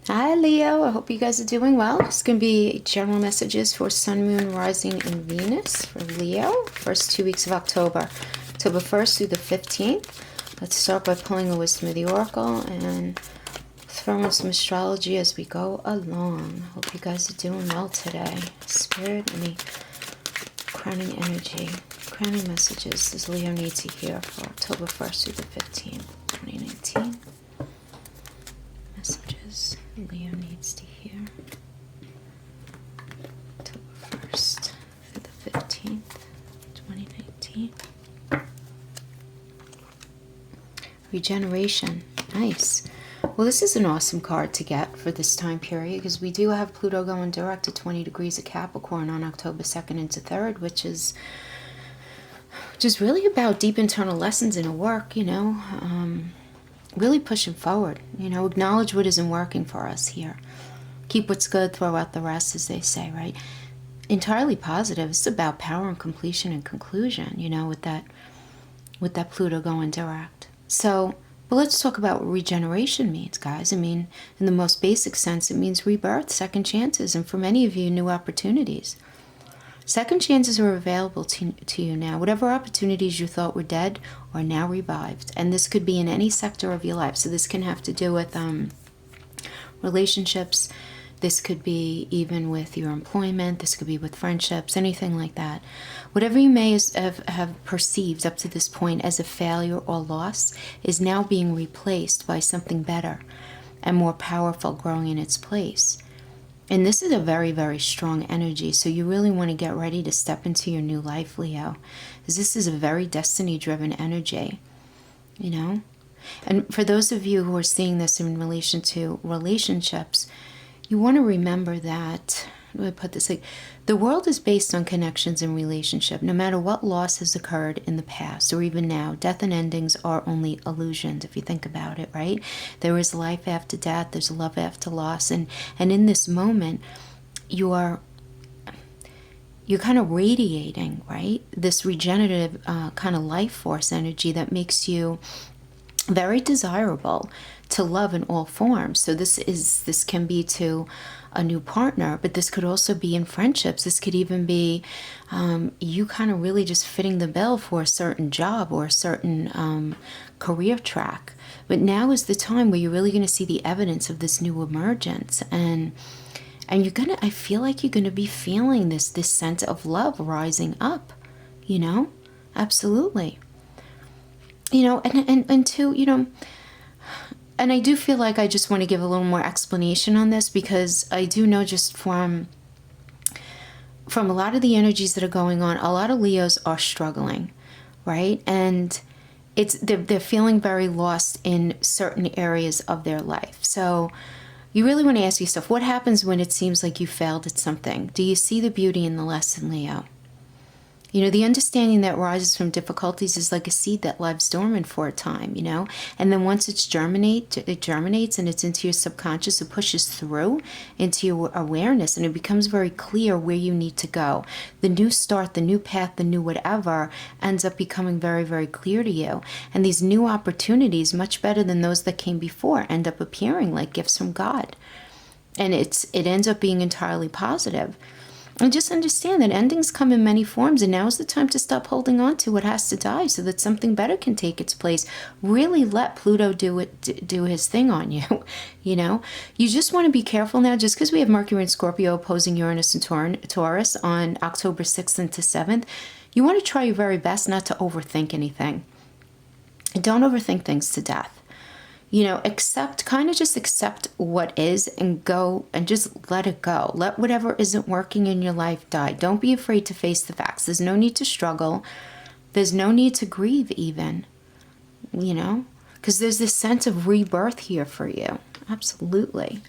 Hi Leo, I hope you guys are doing well. It's going to be general messages for Sun, Moon, Rising, and Venus for Leo. First 2 weeks of October, October 1st through the 15th. Let's start by pulling the wisdom of the Oracle and throw in some astrology as we go along. Hope you guys are doing well today. Spirit, any crowning energy, crowning messages does Leo need to hear for October 1st through the 15th, 2019? Messages Leo needs to hear October 1st through the 15th, 2019. Regeneration. Nice. Well, this is an awesome card to get for this time period because we do have Pluto going direct to 20 degrees of Capricorn on October 2nd into 3rd, which is really about deep internal lessons in a work, really pushing forward, acknowledge what isn't working for us here. Keep what's good, throw out the rest, as they say, right? Entirely positive. It's about power and completion and conclusion, with that Pluto going direct. So, but let's talk about what regeneration means, guys. I mean, in the most basic sense, it means rebirth, second chances, and for many of you, new opportunities. Second chances are available to you now. Whatever opportunities you thought were dead are now revived. And this could be in any sector of your life. So this can have to do with relationships. This could be even with your employment. This could be with friendships, anything like that. Whatever you may have perceived up to this point as a failure or loss is now being replaced by something better and more powerful growing in its place. And this is a very, very strong energy. So you really want to get ready to step into your new life, Leo. Because this is a very destiny-driven energy, And for those of you who are seeing this in relation to relationships, you want to remember that, how do I put this? The world is based on connections and relationship. No matter what loss has occurred in the past or even now, death and endings are only illusions if you think about it, right? There is life after death, there's love after loss, and in this moment, you're kind of radiating, right? This regenerative kind of life force energy that makes you very desirable to love in all forms. So this can be to a new partner, but this could also be in friendships. This could even be you kind of really just fitting the bill for a certain job or a certain career track. But now is the time where you're really going to see the evidence of this new emergence, and I feel like you're gonna be feeling this sense of love rising up, absolutely. And two, and I do feel like I just want to give a little more explanation on this, because I do know just from a lot of the energies that are going on, a lot of Leos are struggling, right? And they're feeling very lost in certain areas of their life. So you really want to ask yourself, what happens when it seems like you failed at something? Do you see the beauty in the lesson, Leo? The understanding that rises from difficulties is like a seed that lies dormant for a time, and then once it germinates and it's into your subconscious, it pushes through into your awareness, and it becomes very clear where you need to go. The new start, the new path, the new whatever ends up becoming very, very clear to you. And these new opportunities, much better than those that came before, end up appearing like gifts from God. And it ends up being entirely positive. And just understand that endings come in many forms, and now is the time to stop holding on to what has to die so that something better can take its place. Really let Pluto do his thing on you, You just want to be careful now, just because we have Mercury and Scorpio opposing Uranus and Taurus on October 6th into 7th. You want to try your very best not to overthink anything. Don't overthink things to death. Just accept what is and go and just let it go. Let whatever isn't working in your life die. Don't be afraid to face the facts. There's no need to struggle. There's no need to grieve even, because there's this sense of rebirth here for you. Absolutely.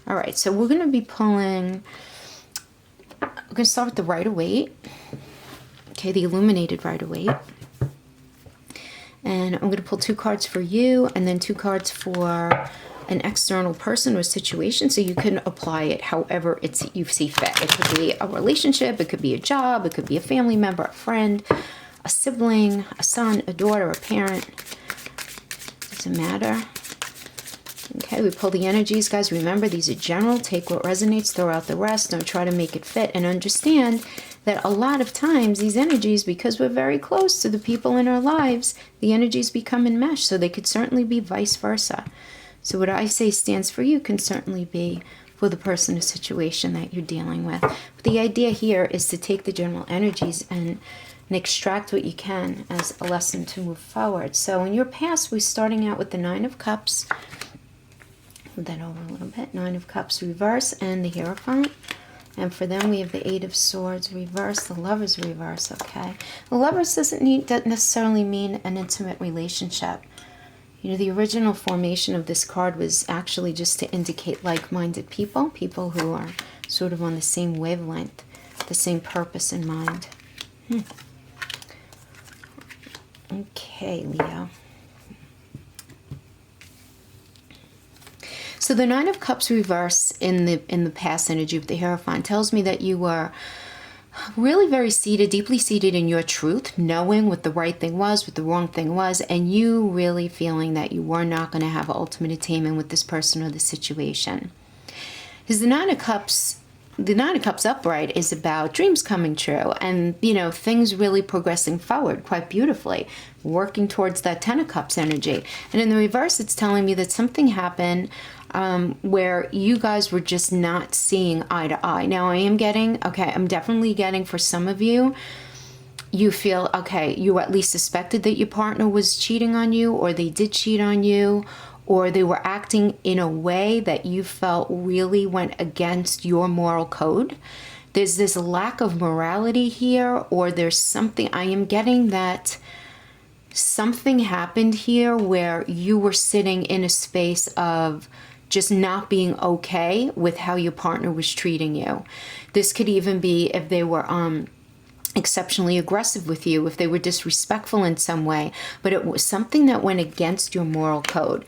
All right, so we're going to start with the Rider-Waite. Okay, the illuminated Rider-Waite. And I'm going to pull 2 cards for you and then 2 cards for an external person or situation, so you can apply it however you see fit. It could be a relationship, it could be a job, it could be a family member, a friend, a sibling, a son, a daughter, a parent. Doesn't matter. Okay, we pull the energies, guys. Remember, these are general. Take what resonates, throw out the rest. Don't try to make it fit. And understand that a lot of times these energies, because we're very close to the people in our lives, the energies become enmeshed. So they could certainly be vice versa. So what I say stands for you can certainly be for the person or situation that you're dealing with. But the idea here is to take the general energies and extract what you can as a lesson to move forward. So in your past, we're starting out with the Nine of Cups. Move that over a little bit. Nine of Cups reverse and the Hierophant. And for them, we have the Eight of Swords reverse, the Lovers reverse, okay? The Lovers doesn't necessarily mean an intimate relationship. You know, the original formation of this card was actually just to indicate like-minded people, people who are sort of on the same wavelength, the same purpose in mind. Okay, Leo. So the Nine of Cups reverse in the past energy of the Hierophant tells me that you were really very seated, deeply seated in your truth, knowing what the right thing was, what the wrong thing was, and you really feeling that you were not going to have ultimate attainment with this person or the situation. Because the Nine of Cups upright is about dreams coming true and, you know, things really progressing forward quite beautifully, working towards that Ten of Cups energy. And in the reverse, it's telling me that something happened where you guys were just not seeing eye to eye. Now I'm definitely getting for some of you, you feel, okay, you at least suspected that your partner was cheating on you, or they did cheat on you, or they were acting in a way that you felt really went against your moral code. There's this lack of morality here, or there's something, I am getting that something happened here where you were sitting in a space of just not being okay with how your partner was treating you. This could even be if they were exceptionally aggressive with you, if they were disrespectful in some way, but it was something that went against your moral code,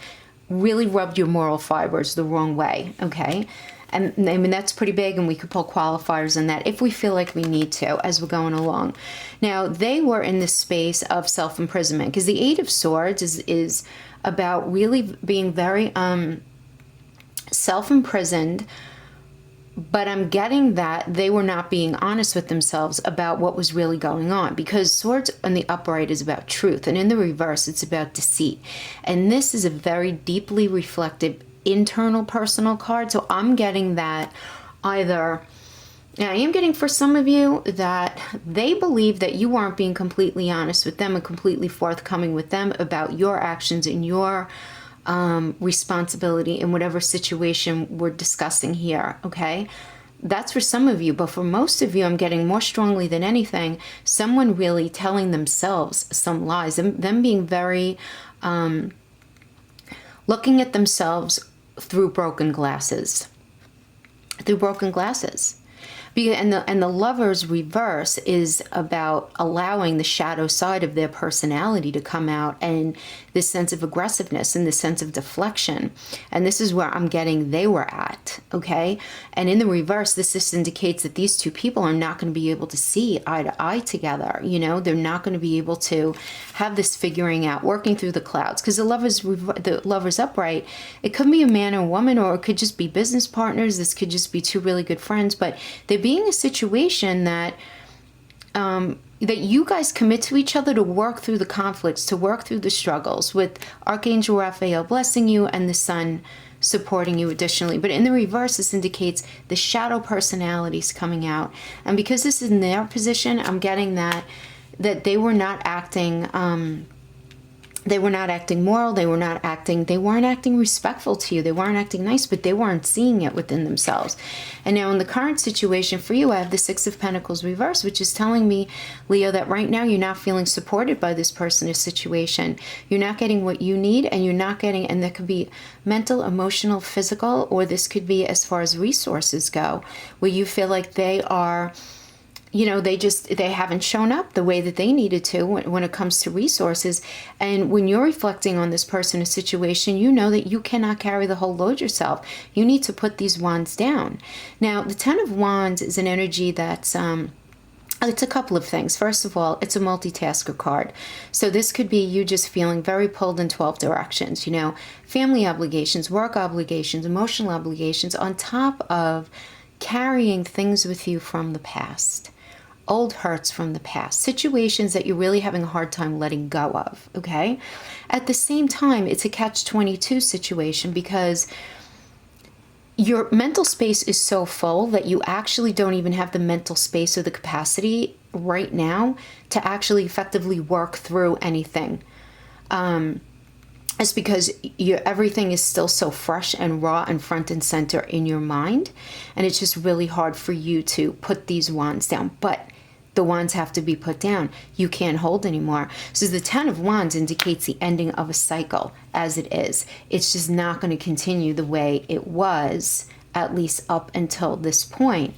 really rubbed your moral fibers the wrong way, okay? And I mean, that's pretty big, and we could pull qualifiers in that if we feel like we need to as we're going along. Now, they were in this space of self-imprisonment, because the Eight of Swords is about really being very self-imprisoned, but I'm getting that they were not being honest with themselves about what was really going on, because Swords in the upright is about truth, and in the reverse it's about deceit. And this is a very deeply reflective internal personal card. So I'm getting that either, I am getting for some of you that they believe that you aren't being completely honest with them and completely forthcoming with them about your actions and your responsibility in whatever situation we're discussing here, okay? That's for some of you, but for most of you, I'm getting more strongly than anything, someone really telling themselves some lies, them being very, looking at themselves through broken glasses. And the Lover's reverse is about allowing the shadow side of their personality to come out, and this sense of aggressiveness and this sense of deflection. And this is where I'm getting they were at, okay? And in the reverse, this just indicates that these two people are not going to be able to see eye to eye together. You know, they're not going to be able to have this figuring out, working through the clouds. Because the Lover's upright, it could be a man or woman, or it could just be business partners. This could just be two really good friends, but they're being a situation that that you guys commit to each other to work through the conflicts, to work through the struggles, with Archangel Raphael blessing you and the Sun supporting you additionally. But in the reverse, this indicates the shadow personalities coming out. And because this is in their position, I'm getting that they were not acting moral, they weren't acting respectful to you, they weren't acting nice, but they weren't seeing it within themselves. And now in the current situation for you, I have the Six of Pentacles reverse, which is telling me, Leo, that right now you're not feeling supported by this person or situation. You're not getting what you need, and you're not getting, and that could be mental, emotional, physical, or this could be as far as resources go, where you feel like they are, you know, they haven't shown up the way that they needed to when it comes to resources. And when you're reflecting on this person or situation, you know that you cannot carry the whole load yourself. You need to put these wands down. Now, the Ten of Wands is an energy that's It's a couple of things. First of all, it's a multitasker card. So this could be you just feeling very pulled in 12 directions, you know, family obligations, work obligations, emotional obligations, on top of carrying things with you from the past, old hurts from the past, situations that you're really having a hard time letting go of, okay? At the same time, it's a catch-22 situation because your mental space is so full that you actually don't even have the mental space or the capacity right now to actually effectively work through anything. It's because everything is still so fresh and raw and front and center in your mind. And it's just really hard for you to put these wands down. But the wands have to be put down. You can't hold anymore. So the 10 of Wands indicates the ending of a cycle as it is. It's just not going to continue the way it was, at least up until this point.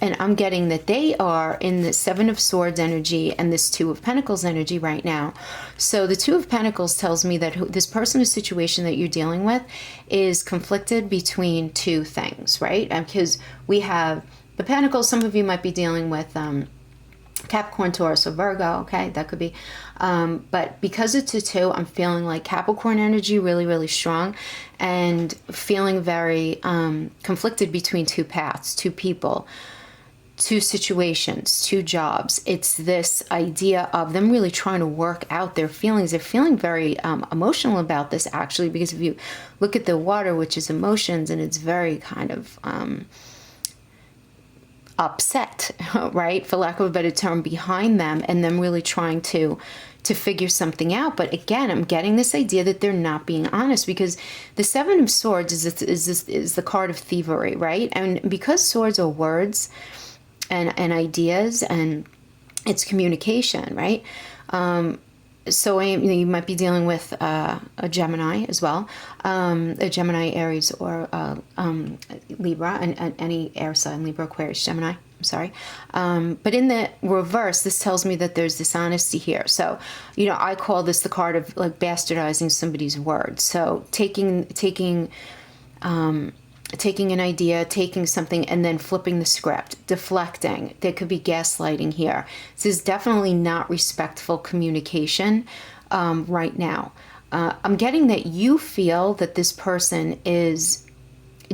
And I'm getting that they are in the 7 of Swords energy and this 2 of Pentacles energy right now. So the 2 of Pentacles tells me that this person or situation that you're dealing with is conflicted between two things, right? Because we have the Pentacles, some of you might be dealing with Capricorn, Taurus, or Virgo, okay, that could be. But because it's a 2, I'm feeling like Capricorn energy really, really strong and feeling very conflicted between two paths, two people, two situations, two jobs. It's this idea of them really trying to work out their feelings. They're feeling very emotional about this, actually, because if you look at the water, which is emotions, and it's very kind of upset, right, for lack of a better term, behind them, and them really trying to figure something out. But again, I'm getting this idea that they're not being honest, because the 7 of Swords is the card of thievery, right? And because swords are words and ideas, and it's communication, right? So you might be dealing with a Gemini as well, a Gemini, Aries, or Libra, and any air sign, Libra, Aquarius, Gemini, I'm sorry. But in the reverse, this tells me that there's dishonesty here. So, you know, I call this the card of like bastardizing somebody's words. So taking an idea, taking something, and then flipping the script, deflecting. There could be gaslighting here. This is definitely not respectful communication right now. I'm getting that you feel that this person is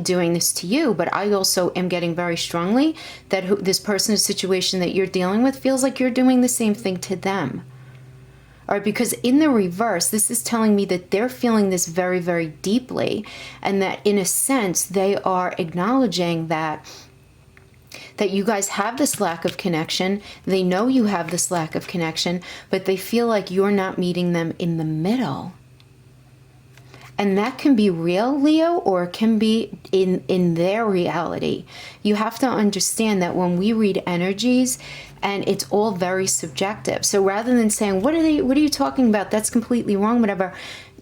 doing this to you, but I also am getting very strongly that this person's situation that you're dealing with feels like you're doing the same thing to them. All right, because in the reverse, this is telling me that they're feeling this very, very deeply, and that in a sense, they are acknowledging that you guys have this lack of connection. They know you have this lack of connection, but they feel like you're not meeting them in the middle. And that can be real, Leo, or it can be in their reality. You have to understand that when we read energies, and it's all very subjective. So rather than saying, what are you talking about? That's completely wrong, whatever.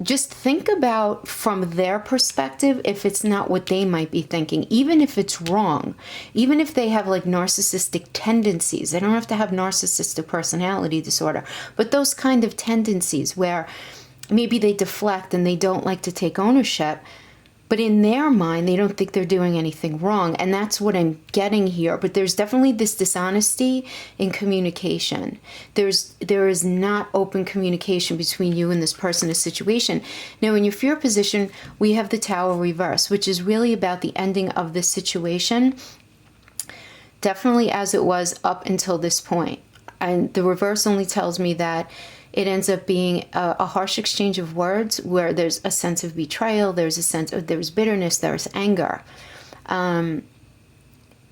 Just think about from their perspective if it's not what they might be thinking, even if it's wrong, even if they have like narcissistic tendencies. They don't have to have narcissistic personality disorder, but those kind of tendencies where maybe they deflect and they don't like to take ownership, but in their mind, they don't think they're doing anything wrong. And that's what I'm getting here. But there's definitely this dishonesty in communication. There is not open communication between you and this person or situation. Now, in your fear position, we have the Tower reverse, which is really about the ending of this situation, definitely as it was up until this point. And the reverse only tells me that it ends up being a harsh exchange of words where there's a sense of betrayal, there's a sense of, there's bitterness, there's anger. And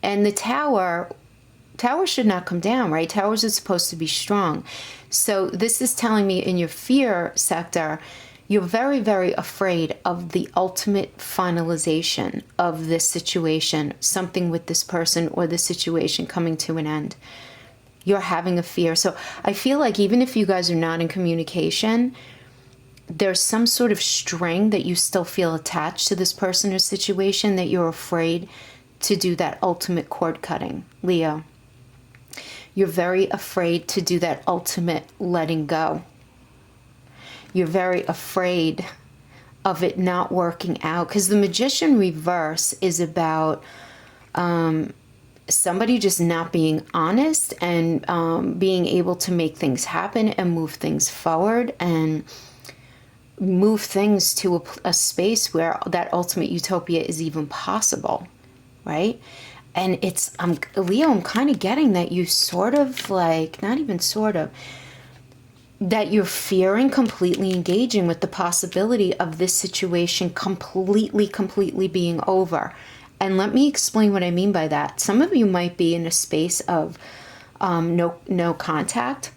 the tower should not come down, right? Towers are supposed to be strong. So this is telling me in your fear sector, you're very, very afraid of the ultimate finalization of this situation, something with this person or this situation coming to an end. You're having a fear. So I feel like even if you guys are not in communication, there's some sort of string that you still feel attached to this person or situation, that you're afraid to do that ultimate cord cutting, Leo. You're very afraid to do that ultimate letting go. You're very afraid of it not working out, because the Magician reverse is about somebody just not being honest and being able to make things happen and move things forward and move things to a space where that ultimate utopia is even possible, right? And it's, Leo, I'm kind of getting that you sort of like, not even sort of, that you're fearing completely engaging with the possibility of this situation completely being over. And let me explain what I mean by that. Some of you might be in a space of no contact,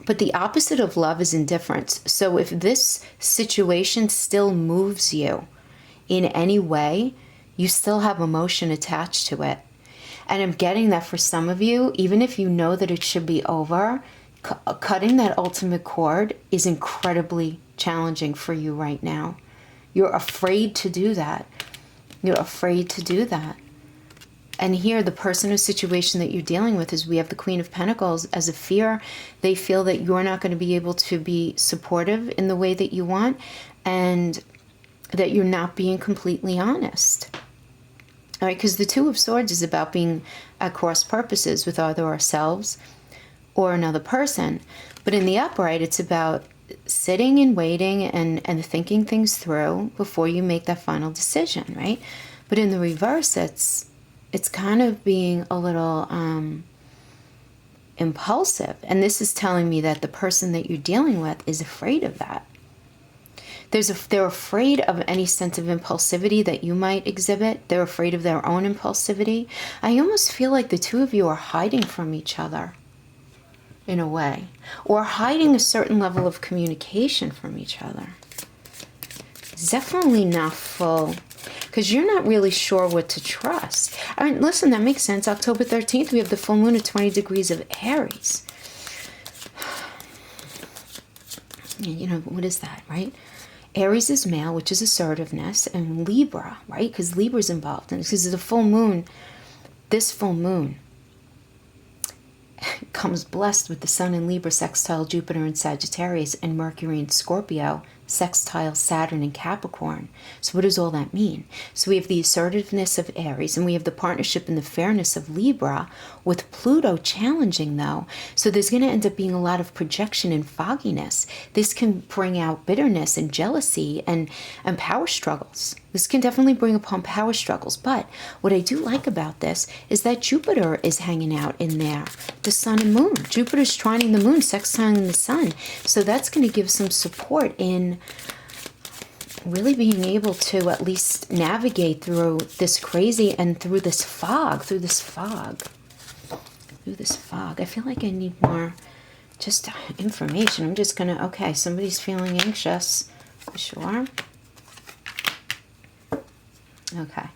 but the opposite of love is indifference. So if this situation still moves you in any way, you still have emotion attached to it. And I'm getting that for some of you, even if you know that it should be over, cutting that ultimate cord is incredibly challenging for you right now. You're afraid to do that. You're afraid to do that. And here, the person or situation that you're dealing with is, we have the Queen of Pentacles as a fear. They feel that you're not going to be able to be supportive in the way that you want, and that you're not being completely honest. All right, because the Two of Swords is about being at cross purposes with either ourselves or another person. But in the upright, it's about sitting and waiting and thinking things through before you make that final decision, right? But in the reverse, it's kind of being a little impulsive. And this is telling me that the person that you're dealing with is afraid of that. They're afraid of any sense of impulsivity that you might exhibit. They're afraid of their own impulsivity. I almost feel like the two of you are hiding from each other in a way, or hiding a certain level of communication from each other. It's definitely not full, because you're not really sure what to trust. I mean, listen, that makes sense. October 13th, we have the full moon at 20 degrees of Aries. You know, what is that, right? Aries is male, which is assertiveness, and Libra, right? Because Libra's involved. And because of the full moon, this full moon comes blessed with the Sun in Libra, sextile Jupiter in Sagittarius, and Mercury in Scorpio, sextile Saturn in Capricorn. So what does all that mean? So we have the assertiveness of Aries, and we have the partnership and the fairness of Libra, with Pluto challenging though. So there's going to end up being a lot of projection and fogginess. This can bring out bitterness and jealousy and power struggles. This can definitely bring upon power struggles. But what I do like about this is that Jupiter is hanging out in there. The Sun and Moon. Jupiter's trining the Moon, sextiling the Sun. So that's going to give some support in really being able to at least navigate through this crazy and through this fog. I feel like I need more just information. I'm just going to, okay, somebody's feeling anxious. Sure. Okay.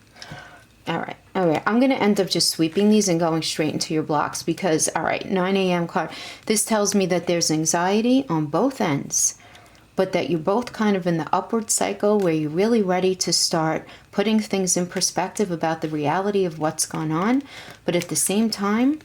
All right. I'm going to end up just sweeping these and going straight into your blocks because, all right, 9 a.m. card. This tells me that there's anxiety on both ends, but that you're both kind of in the upward cycle where you're really ready to start putting things in perspective about the reality of what's gone on. But at the same time,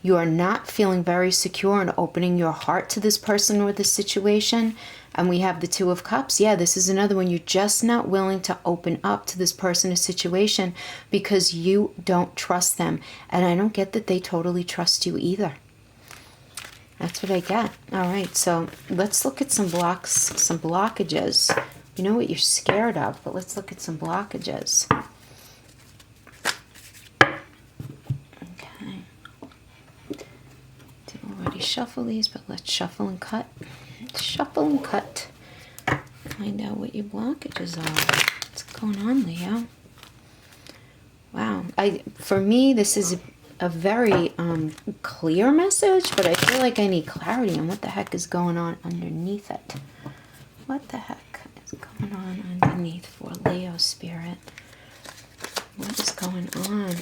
you are not feeling very secure in opening your heart to this person or this situation. And we have the Two of Cups. Yeah, this is another one. You're just not willing to open up to this person or situation because you don't trust them. And I don't get that they totally trust you either. That's what I get. All right, so let's look at some blocks, some blockages. You know what you're scared of, but let's look at some blockages. Okay. Did already shuffle these, but let's shuffle and cut. Shuffle and cut. Find out what your blockages are. What's going on, Leo? Wow. For me, this is a very clear message, but I feel like I need clarity on what the heck is going on underneath it. What the heck is going on underneath for Leo spirit? What is going on?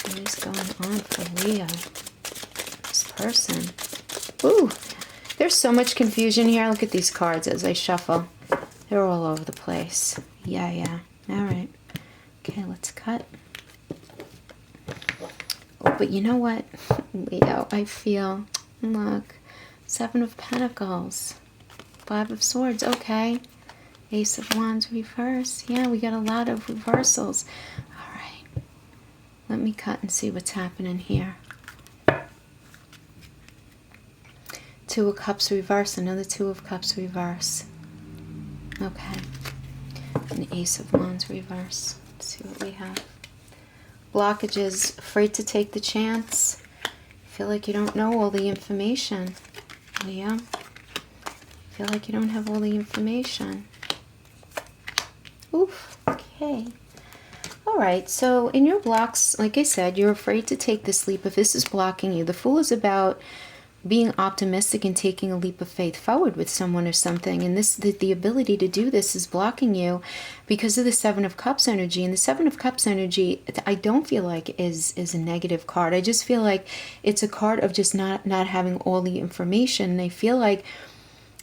What is going on for Leo? This person. Ooh, there's so much confusion here. Look at these cards as I shuffle. They're all over the place. Yeah. All right. Okay, let's cut. Oh, but you know what, Leo, I feel, look, 7 of Pentacles, 5 of Swords, okay, Ace of Wands reverse. Yeah, we got a lot of reversals. All right. Let me cut and see what's happening here. Two of Cups reverse, another Two of Cups reverse. Okay. An Ace of Wands reverse. Let's see what we have. Blockages, afraid to take the chance. Feel like you don't know all the information. Leo. Feel like you don't have all the information. Oof. Okay. All right. So in your blocks, like I said, you're afraid to take this leap. If this is blocking you, the Fool is about being optimistic and taking a leap of faith forward with someone or something. And this, the ability to do this is blocking you because of the Seven of Cups energy. And the Seven of Cups energy, I don't feel like is a negative card. I just feel like it's a card of just not having all the information. And I feel like,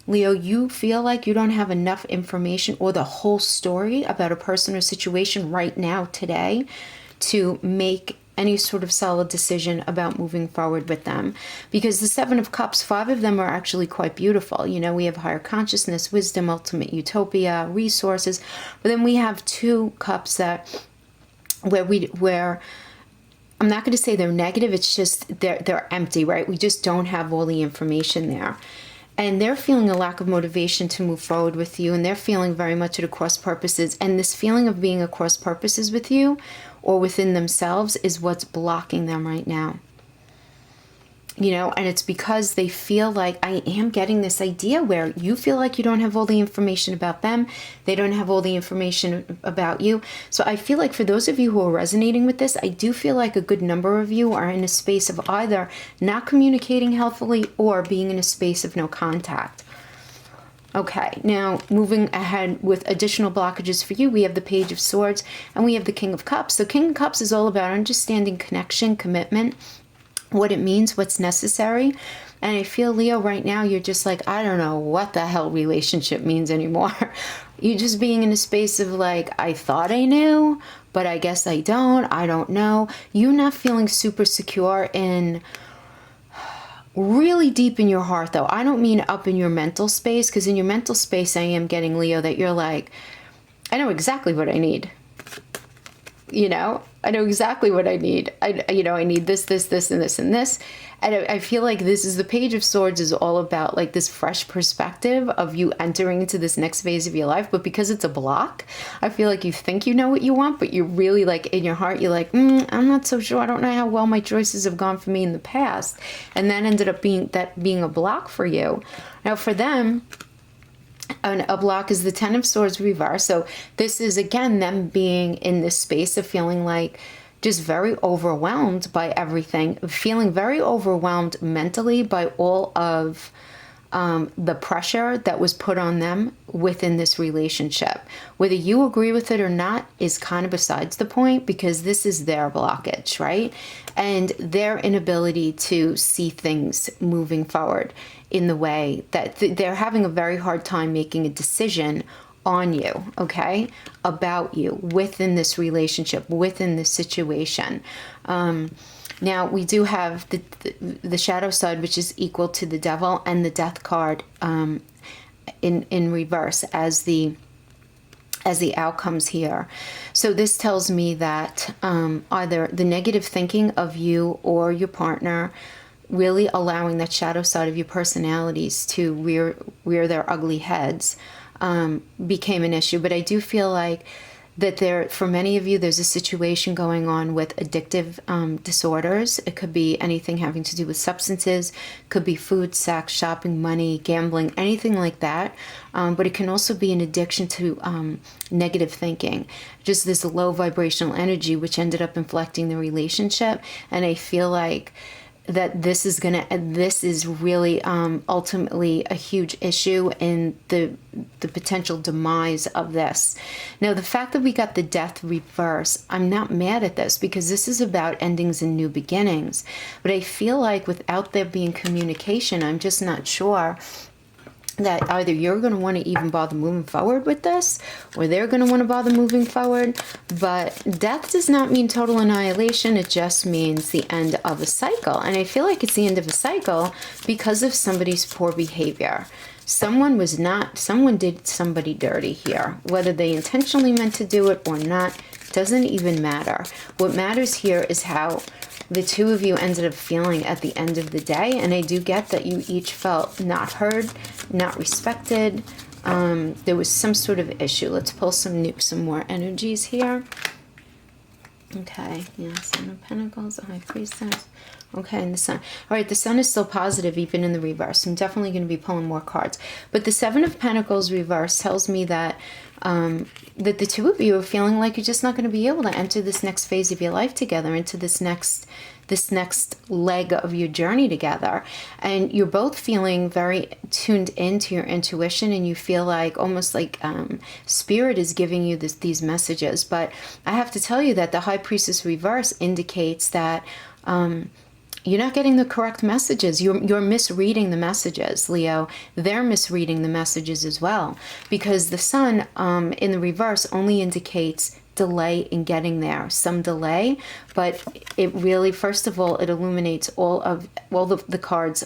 Leo, you feel like you don't have enough information or the whole story about a person or situation right now, today, to make any sort of solid decision about moving forward with them. Because the Seven of Cups, 5 of them are actually quite beautiful. You know, we have higher consciousness, wisdom, ultimate utopia, resources. But then we have 2 cups that where I'm not going to say they're negative, it's just they're empty, right? We just don't have all the information there. And they're feeling a lack of motivation to move forward with you, and they're feeling very much at a cross purposes. And this feeling of being at cross purposes with you or within themselves is what's blocking them right now. You know, and it's because they feel like, I am getting this idea where you feel like you don't have all the information about them. They don't have all the information about you. So I feel like for those of you who are resonating with this, I do feel like a good number of you are in a space of either not communicating healthily or being in a space of no contact. Okay, now moving ahead with additional blockages for you, we have the Page of Swords and we have the King of Cups. So King of Cups is all about understanding connection, commitment, what it means, what's necessary. And I feel, Leo, right now you're just like, I don't know what the hell relationship means anymore. You're just being in a space of like, I thought I knew, but I guess I don't know. You're not feeling super secure in really deep in your heart, though. I don't mean up in your mental space, because in your mental space I am getting, Leo, that you're like, I know exactly what I need. You know, I know exactly what I need. I need this, this, this, and this, and this. And I feel like this is the Page of Swords is all about like this fresh perspective of you entering into this next phase of your life. But because it's a block, I feel like you think you know what you want, but you're really like in your heart, you're like, I'm not so sure. I don't know how well my choices have gone for me in the past. And that ended up being a block for you. Now for them, a block is the Ten of Swords reverse. So this is, again, them being in this space of feeling like just very overwhelmed by everything, feeling very overwhelmed mentally by all of the pressure that was put on them within this relationship. Whether you agree with it or not is kind of besides the point, because this is their blockage, right? And their inability to see things moving forward in the way that they're having a very hard time making a decision on you, okay, about you within this relationship, within this situation. Now we do have the shadow side, which is equal to the Devil, and the Death card in reverse as the outcomes here. So this tells me that either the negative thinking of you or your partner, really allowing that shadow side of your personalities to rear their ugly heads, became an issue. But I do feel like that for many of you, there's a situation going on with addictive disorders. It could be anything having to do with substances, could be food, sex, shopping, money, gambling, anything like that. But it can also be an addiction to negative thinking, just this low vibrational energy, which ended up inflecting the relationship. And I feel like that this is really ultimately a huge issue in the potential demise of this. Now, the fact that we got the Death reverse, I'm not mad at this, because this is about endings and new beginnings. But I feel like without there being communication, I'm just not sure that either you're going to want to even bother moving forward with this, or they're going to want to bother moving forward. But death does not mean total annihilation. It just means the end of a cycle. And I feel like it's the end of a cycle because of somebody's poor behavior. Someone did somebody dirty here. Whether they intentionally meant to do it or not Doesn't even matter. What matters here is how the two of you ended up feeling at the end of the day. And I do get that you each felt not heard, not respected. There was some sort of issue. Let's pull some more energies here. Okay, yeah, Son of Pentacles, the High Priestess. Okay, and the Sun. All right, the Sun is still positive even in the reverse. I'm definitely going to be pulling more cards. But the Seven of Pentacles reverse tells me that that the two of you are feeling like you're just not going to be able to enter this next phase of your life together, into this next leg of your journey together. And you're both feeling very tuned into your intuition, and you feel like almost like spirit is giving you these messages. But I have to tell you that the High Priestess reverse indicates that you're not getting the correct messages. You're misreading the messages, Leo. They're misreading the messages as well, because the Sun in the reverse only indicates delay in getting there, some delay. But it really, first of all, it illuminates all the cards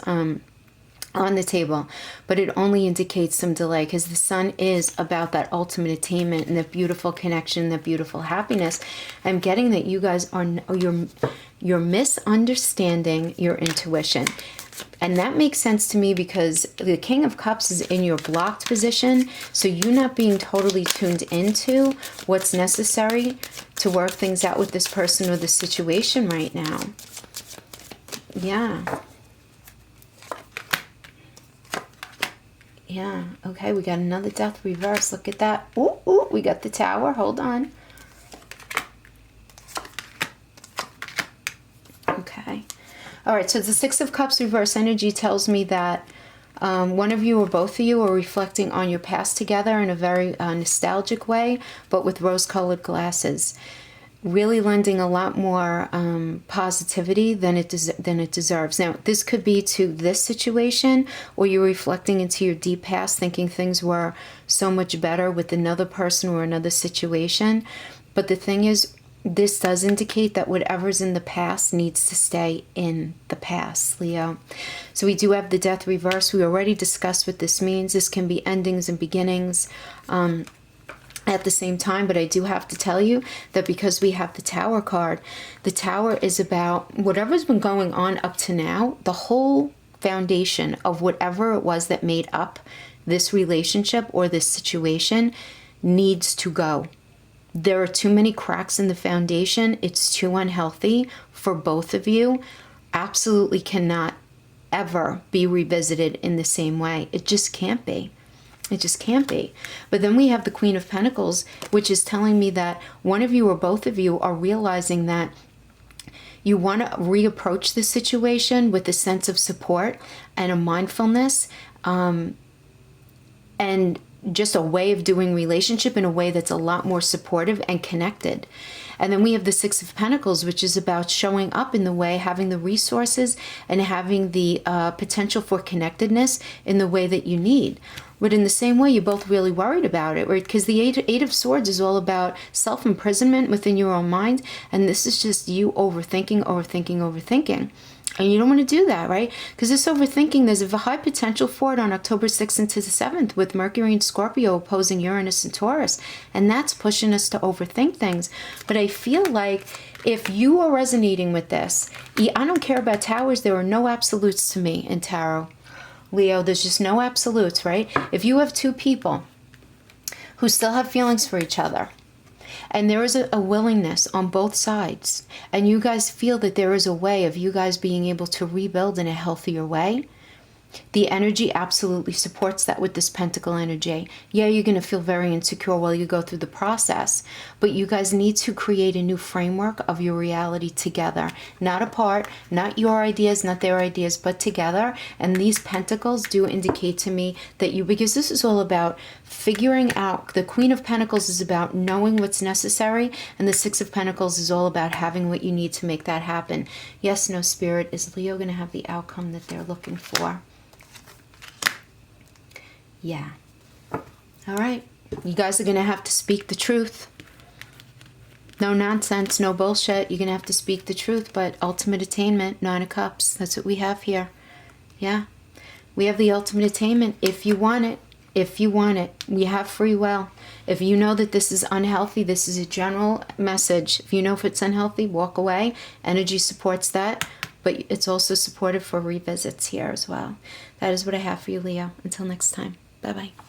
on the table, but it only indicates some delay, because the Sun is about that ultimate attainment and that beautiful connection, that beautiful happiness. I'm getting that you guys are, you're misunderstanding your intuition. And that makes sense to me because the King of Cups is in your blocked position. So you're not being totally tuned into what's necessary to work things out with this person or the situation right now. Yeah. Yeah. Okay, we got another Death reverse. Look at that. Ooh, ooh, we got the Tower. Hold on. Okay. All right, so the Six of Cups reverse energy tells me that one of you or both of you are reflecting on your past together in a very nostalgic way, but with rose-colored glasses, really lending a lot more positivity than it deserves. Now, this could be to this situation, or you're reflecting into your deep past, thinking things were so much better with another person or another situation. But the thing is, this does indicate that whatever's in the past needs to stay in the past, Leo. So we do have the Death reverse. We already discussed what this means. This can be endings and beginnings at the same time. But I do have to tell you that because we have the Tower card, the Tower is about whatever's been going on up to now, the whole foundation of whatever it was that made up this relationship or this situation needs to go. There are too many cracks in the foundation. It's too unhealthy for both of you. Absolutely cannot ever be revisited in the same way. It just can't be. It just can't be. But then we have the Queen of Pentacles, which is telling me that one of you or both of you are realizing that you want to reapproach the situation with a sense of support and a mindfulness, and just a way of doing relationship in a way that's a lot more supportive and connected. And then we have the Six of Pentacles, which is about showing up in the way, having the resources and having the potential for connectedness in the way that you need. But in the same way, you're both really worried about it, right? Because the Eight of Swords is all about self-imprisonment within your own mind. And this is just you overthinking. And you don't want to do that, right? Because this overthinking, there's a high potential for it on October 6th into the 7th with Mercury and Scorpio opposing Uranus and Taurus. And that's pushing us to overthink things. But I feel like if you are resonating with this, I don't care about towers. There are no absolutes to me in tarot. Leo, there's just no absolutes, right? If you have two people who still have feelings for each other, and there is a willingness on both sides, and you guys feel that there is a way of you guys being able to rebuild in a healthier way, the energy absolutely supports that with this Pentacle energy. Yeah, you're going to feel very insecure while you go through the process, but you guys need to create a new framework of your reality together. Not apart, not your ideas, not their ideas, but together. And these Pentacles do indicate to me that because this is all about figuring out, the Queen of Pentacles is about knowing what's necessary, and the Six of Pentacles is all about having what you need to make that happen. Yes, no, Spirit, is Leo going to have the outcome that they're looking for? Yeah. All right. You guys are going to have to speak the truth. No nonsense, no bullshit. You're going to have to speak the truth, but ultimate attainment, Nine of Cups. That's what we have here. Yeah. We have the ultimate attainment if you want it. if you want it. We have free will. If you know that this is unhealthy, this is a general message. If you know if it's unhealthy, walk away. Energy supports that, but it's also supportive for revisits here as well. That is what I have for you, Leo. Until next time. Bye-bye.